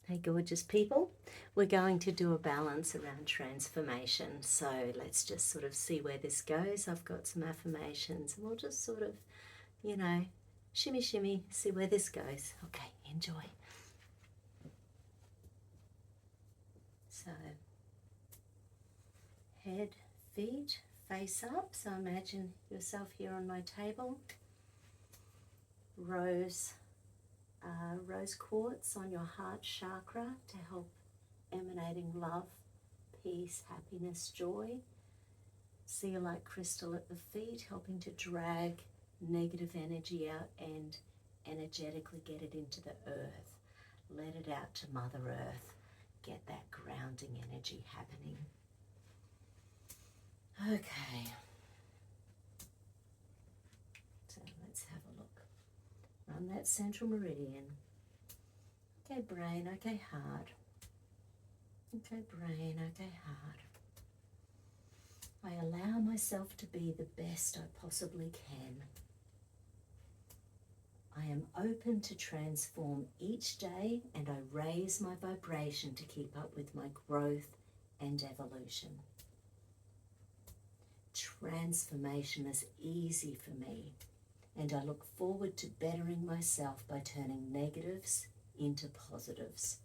Hey gorgeous people, we're going to do a balance around transformation. So let's just sort of see where this goes. I've got some affirmations and we'll just sort of, shimmy shimmy, see where this goes. Okay, enjoy. So head, feet, face up. So imagine yourself here on my table. Rose quartz on your heart chakra to help emanating love, peace, happiness, joy. Zeolite crystal at the feet, helping to drag negative energy out and energetically get it into the earth. Let it out to Mother Earth. Get that grounding energy happening. Okay. So let's have a look. Run that central meridian. Okay, brain, okay, heart. Okay, brain, okay, heart. I allow myself to be the best I possibly can. I am open to transform each day and I raise my vibration to keep up with my growth and evolution. Transformation is easy for me and I look forward to bettering myself by turning negatives into positives.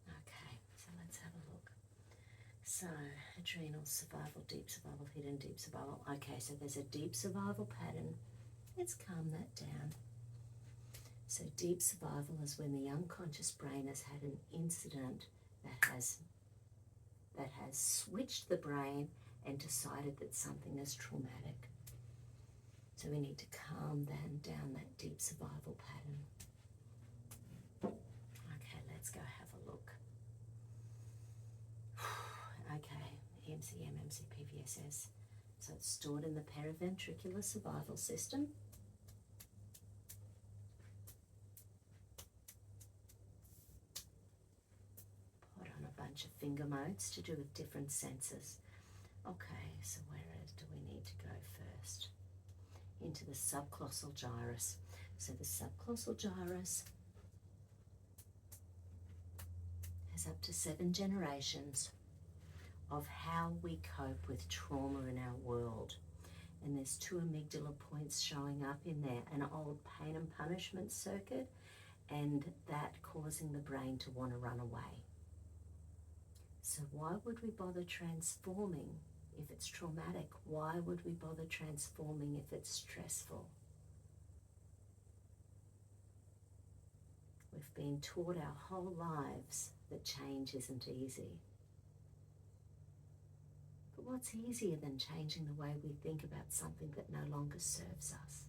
Okay, so let's have a look. So, adrenal, survival, deep survival, hidden deep survival. Okay, so there's a deep survival pattern. Let's calm that down. So deep survival is when the unconscious brain has had an incident that has switched the brain and decided that something is traumatic. So we need to calm down that deep survival pattern. Okay, let's go have a look. Okay, MCM, MCPVSS. So it's stored in the paraventricular survival system. Put on a bunch of finger modes to do with different senses. Okay, so where do we need to go first? Into the subclosal gyrus. So the subclosal gyrus has up to 7 generations of how we cope with trauma in our world. And there's 2 amygdala points showing up in there, an old pain and punishment circuit, and that causing the brain to want to run away. So why would we bother transforming if it's traumatic? Why would we bother transforming if it's stressful? We've been taught our whole lives that change isn't easy. But what's easier than changing the way we think about something that no longer serves us?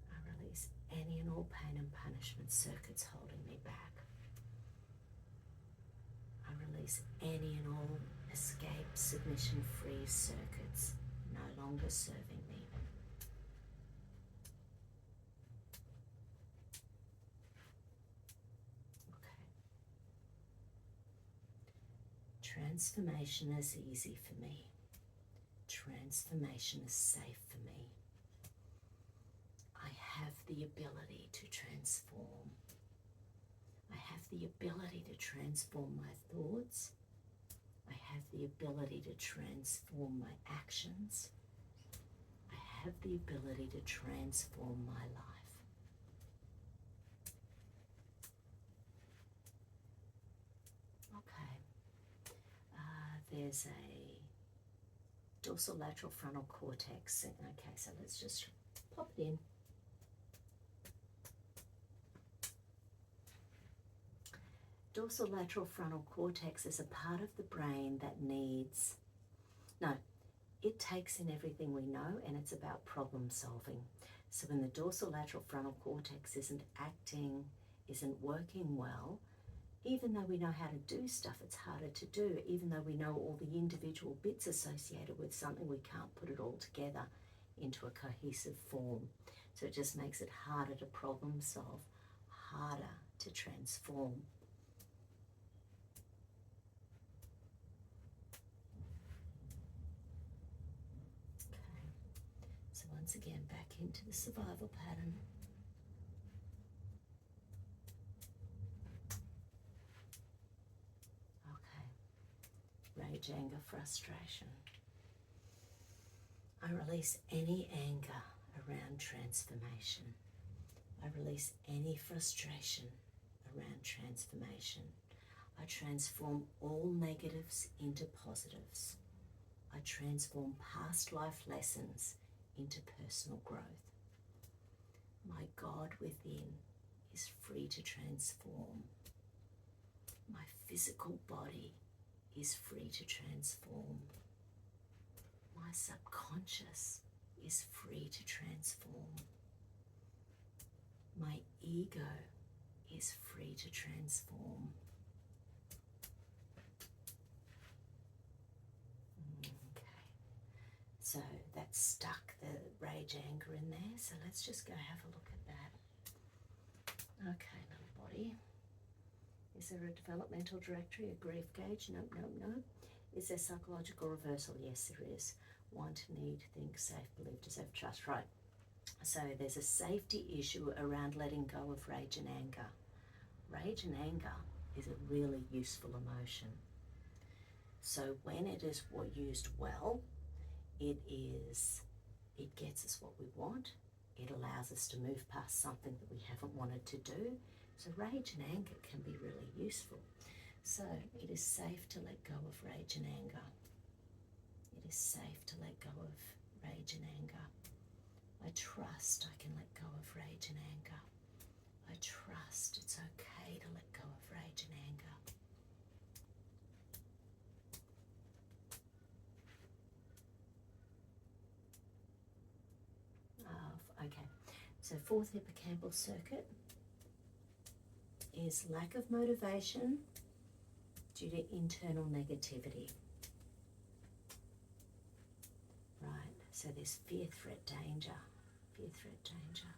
I release any and all pain and punishment circuits holding me back. I release any and all escape, submission-free circuits no longer serving me. Okay. Transformation is easy for me. Transformation is safe for me. I have the ability to transform. I have the ability to transform my thoughts. I have the ability to transform my actions. I have the ability to transform my life. Okay. There's a dorsal lateral frontal cortex. Okay, so let's just pop it in. Dorsal lateral frontal cortex is a part of the brain that it takes in everything we know and it's about problem solving. So when the dorsal lateral frontal cortex isn't working well, even though we know how to do stuff, it's harder to do. Even though we know all the individual bits associated with something, we can't put it all together into a cohesive form. So it just makes it harder to problem solve, harder to transform. once again back into the survival pattern. Okay, rage, anger, frustration. I release any anger around transformation. I release any frustration around transformation. I transform all negatives into positives. I transform past life lessons into personal growth. My God within is free to transform. My physical body is free to transform. My subconscious is free to transform. My ego is free to transform. Okay, so that's stuck the rage, anger in there. So let's just go have a look at that. Okay, little body. Is there a developmental directory, a grief gauge? Nope, nope, nope. Is there psychological reversal? Yes, there is. Want, need, think, safe, believe, deserve, trust. Right. So there's a safety issue around letting go of rage and anger. Rage and anger is a really useful emotion. So when it is used well, it gets us what we want. It allows us to move past something that we haven't wanted to do. So rage and anger can be really useful. So it is safe to let go of rage and anger. It is safe to let go of rage and anger. I trust I can let go of rage and anger. I trust it's okay to let go of rage and anger. Okay, so fourth hippocampal circuit is lack of motivation due to internal negativity. Right, so there's fear, threat, danger. Fear, threat, danger.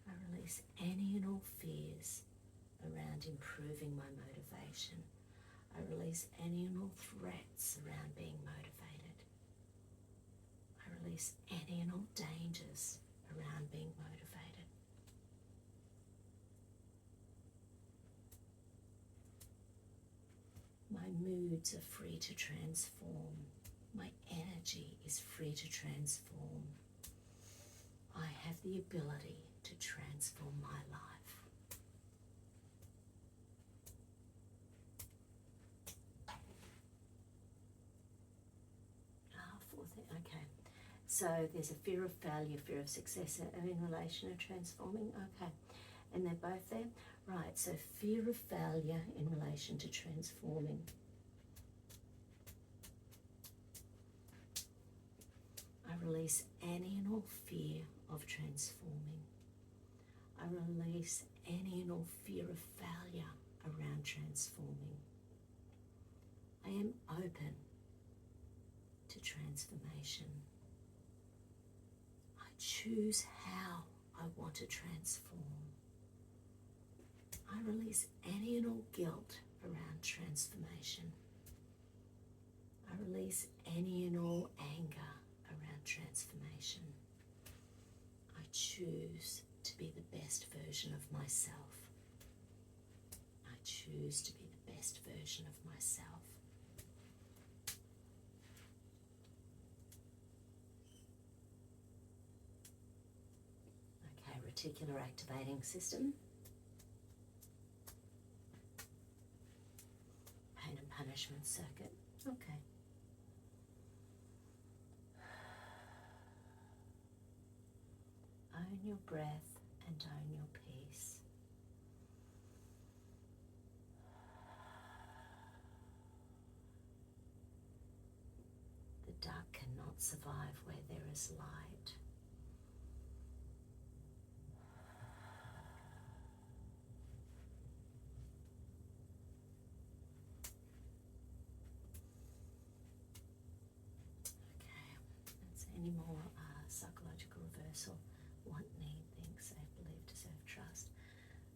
I release any and all fears around improving my motivation. I release any and all threats around being motivated. I release any and all dangers around being motivated. My moods are free to transform. My energy is free to transform. I have the ability to transform my life. Okay. So there's a fear of failure, fear of success in relation to transforming. Okay. And they're both there. Right. So fear of failure in relation to transforming. I release any and all fear of transforming. I release any and all fear of failure around transforming. I am open to transformation. I choose how I want to transform. I release any and all guilt around transformation. I release any and all anger around transformation. I choose to be the best version of myself. I choose to be the best version of myself. Okay, reticular activating system. Pain and punishment circuit. Okay. Own your breath and own your peace. The dark cannot survive where there is light. Okay, that's any more psychological reversal. Want, need, think, safe, believe, deserve, trust.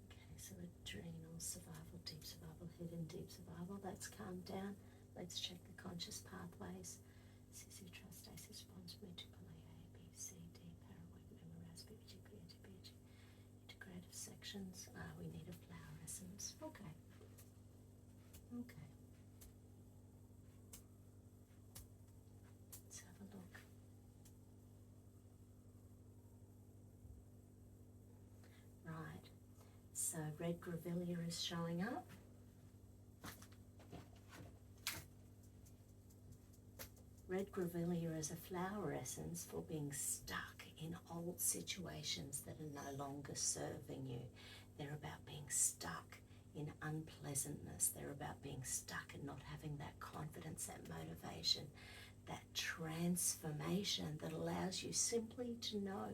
Okay, so adrenal, survival, deep survival, hidden deep survival. That's calmed down. Let's check the conscious pathways. Sissy, trust, stasis, response, multiple A, B, C, D, paraway, memorize, BG, integrative sections. We need a flower essence. Okay. Okay. Let's have a look. Right. So red Gravelia is showing up. Red Gravelia is a flower essence for being stuck in old situations that are no longer serving you. They're about being stuck in unpleasantness. They're about being stuck and not having that confidence, that motivation, that transformation that allows you simply to know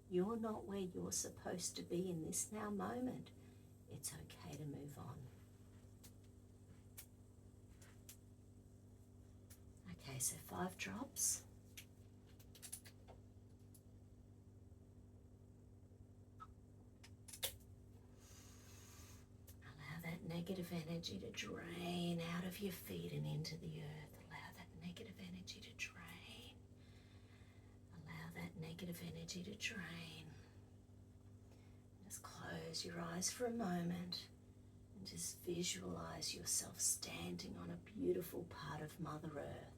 you're not where you're supposed to be in this now moment. It's okay to move on. Okay, so 5 drops. Allow that negative energy to drain out of your feet and into the earth. Allow that negative energy to drain. Allow that negative energy to drain. Just close your eyes for a moment and just visualize yourself standing on a beautiful part of Mother Earth.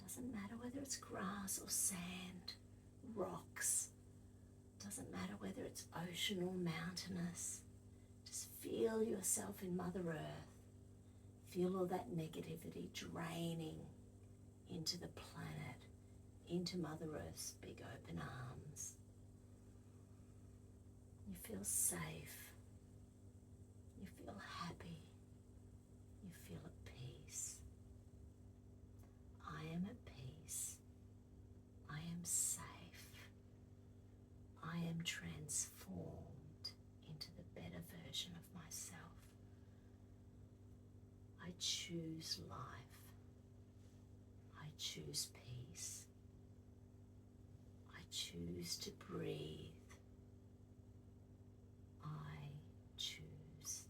Doesn't matter whether it's grass or sand, rocks. Doesn't matter whether it's ocean or mountainous. Just feel yourself in Mother Earth. Feel all that negativity draining into the planet, into Mother Earth's big open arms. You feel safe. You feel happy. You feel at peace. I am at peace. I am safe. I am transformed into the better version of myself. I choose life. I choose peace. I choose to breathe. I choose.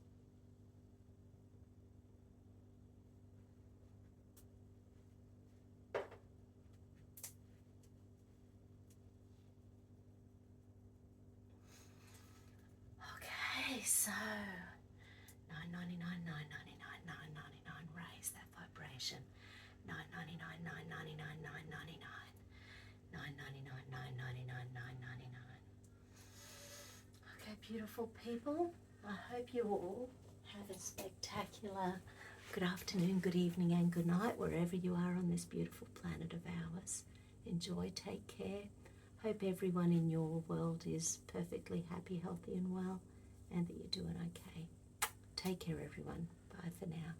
Okay, so 999, 999, 999, raise that vibration. 999, 999, 999, 999, 999, 999. Okay, beautiful people. I hope you all have a spectacular good afternoon, good evening, and good night wherever you are on this beautiful planet of ours. Enjoy, take care. Hope everyone in your world is perfectly happy, healthy, and well, and that you're doing okay. Take care, everyone. Bye for now.